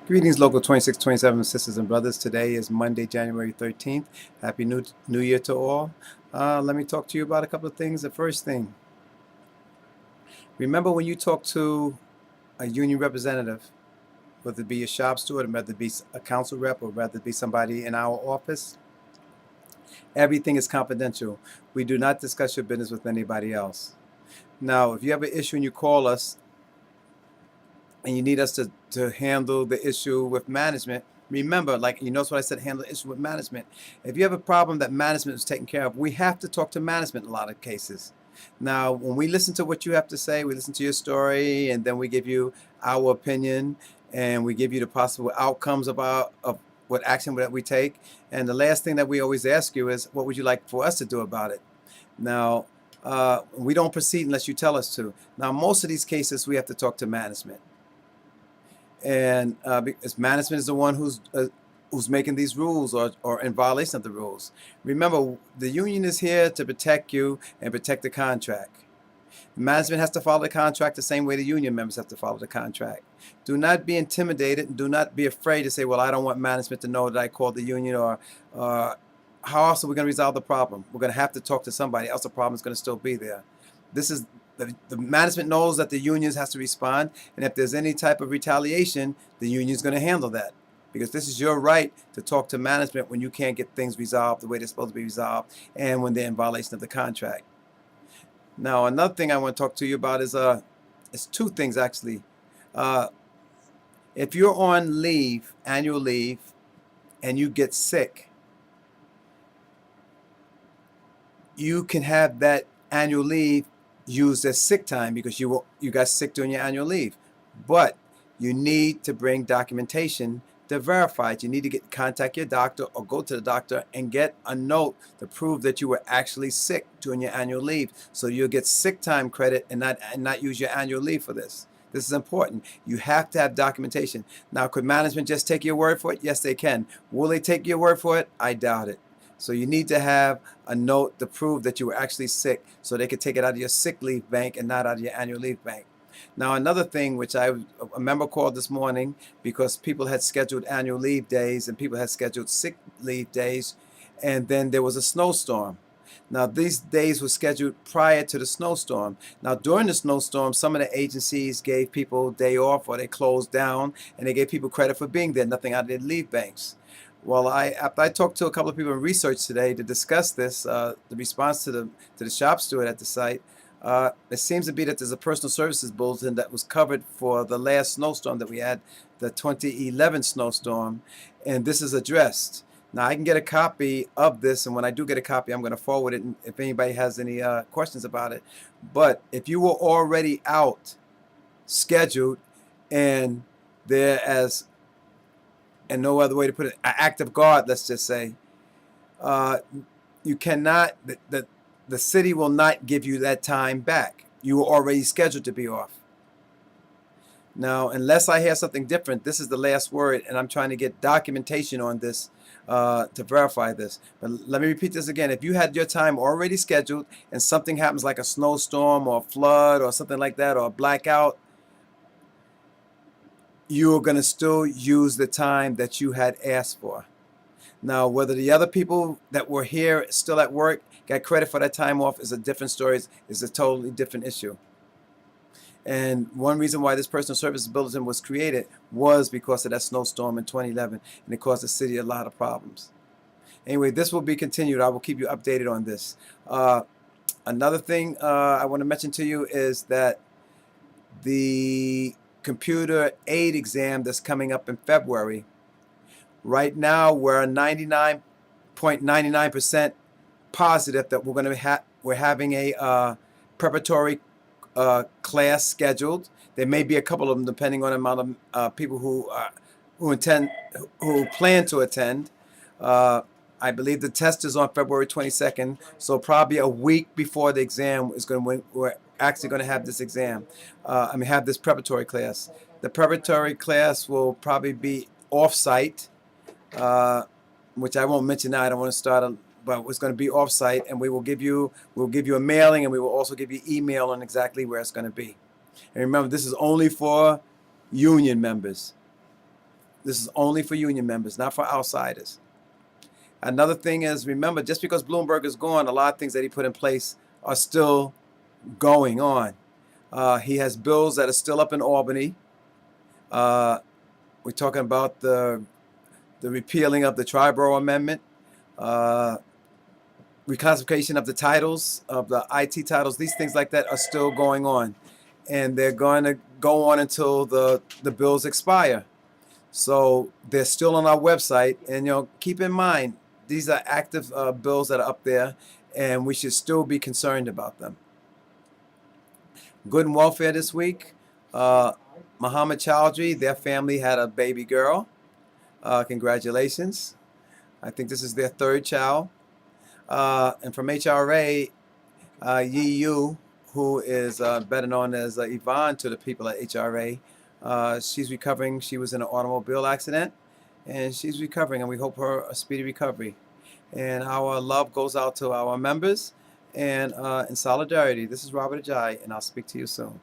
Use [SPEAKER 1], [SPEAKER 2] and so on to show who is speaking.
[SPEAKER 1] Greetings, Local 2627 sisters and brothers. Today is Monday, January 13th. Happy New Year to all. Let me talk to you about a couple of things. The first thing, remember when you talk to a union representative, whether it be a shop steward, or whether it be a council rep, or whether it be somebody in our office, everything is confidential. We do not discuss your business with anybody else. Now, if you have an issue and you call us, and you need us to handle the issue with management, remember, like, you notice what I said, handle the issue with management. If you have a problem that management is taking care of, we have to talk to management in a lot of cases. Now, when we listen to what you have to say, we listen to your story, and then we give you our opinion, and we give you the possible outcomes of what action that we take. And the last thing that we always ask you is, what would you like for us to do about it? Now, we don't proceed unless you tell us to. Now, most of these cases, we have to talk to management. And because management is the one who's making these rules or in violation of the rules. Remember, the union is here to protect you and protect the contract. Management has to follow the contract the same way the union members have to follow the contract. Do not be intimidated, and do not be afraid to say, well, I don't want management to know that I called the union, or how else are we going to resolve the problem? We're going to have to talk to somebody else. The problem is going to still be there. This is the management knows that the unions has to respond, and if there's any type of retaliation, the union is going to handle that, because this is your right to talk to management when you can't get things resolved the way they're supposed to be resolved, and when they're in violation of the contract. Now, another thing I want to talk to you about is it's two things actually. If you're on leave, annual leave, and you get sick, you can have that annual leave used as sick time because you got sick during your annual leave. But you need to bring documentation to verify it. You need to contact your doctor or go to the doctor and get a note to prove that you were actually sick during your annual leave. So you'll get sick time credit and not use your annual leave for this. This is important. You have to have documentation. Now, could management just take your word for it? Yes, they can. Will they take your word for it? I doubt it. So you need to have a note to prove that you were actually sick, so they could take it out of your sick leave bank and not out of your annual leave bank. Now, another thing which a member called this morning, because people had scheduled annual leave days and people had scheduled sick leave days, and then there was a snowstorm. Now, these days were scheduled prior to the snowstorm. Now, during the snowstorm, some of the agencies gave people a day off, or they closed down, and they gave people credit for being there, nothing out of their leave banks. Well, after I talked to a couple of people in research today to discuss this, the response to the shop steward at the site, it seems to be that there's a personal services bulletin that was covered for the last snowstorm that we had, the 2011 snowstorm, and this is addressed. Now, I can get a copy of this, and when I do get a copy, I'm going to forward it if anybody has any questions about it. But if you were already out, scheduled, and there as, and no other way to put it, an act of God, let's just say, you cannot, the city will not give you that time back. You were already scheduled to be off. Now, unless I hear something different, this is the last word, and I'm trying to get documentation on this to verify this. But let me repeat this again. If you had your time already scheduled and something happens like a snowstorm or a flood or something like that, or a blackout, you are going to still use the time that you had asked for. Now, whether the other people that were here still at work got credit for that time off is a different story, is a totally different issue. And one reason why this personal services bulletin was created was because of that snowstorm in 2011, and it caused the city a lot of problems. Anyway, this will be continued. I will keep you updated on this. Another thing I want to mention to you is that the computer aid exam that's coming up in February, right now we're 99.99% positive that we're having a preparatory class scheduled. There may be a couple of them depending on the amount of people who plan to attend. I believe the test is on February 22nd, so probably a week before the exam is we're actually going to have this exam. Have this preparatory class. The preparatory class will probably be off-site, which I won't mention now. I don't want to start but it's going to be off-site, and we'll give you a mailing, and we will also give you email on exactly where it's going to be. And remember, this is only for union members. This is only for union members, not for outsiders. Another thing is, remember, just because Bloomberg is gone, a lot of things that he put in place are still going on. He has bills that are still up in Albany. We're talking about the repealing of the Triborough Amendment, reclassification of the titles, of the IT titles. These things like that are still going on. And they're going to go on until the bills expire. So they're still on our website. And, keep in mind, these are active bills that are up there, and we should still be concerned about them. Good and welfare this week. Muhammad Chowdhury, their family had a baby girl. Congratulations. I think this is their third child. And from HRA, Yi Yu, who is better known as Yvonne to the people at HRA, she's recovering. She was in an automobile accident, and she's recovering, and we hope her a speedy recovery. And our love goes out to our members, and in solidarity. This is Robert Aide, and I'll speak to you soon.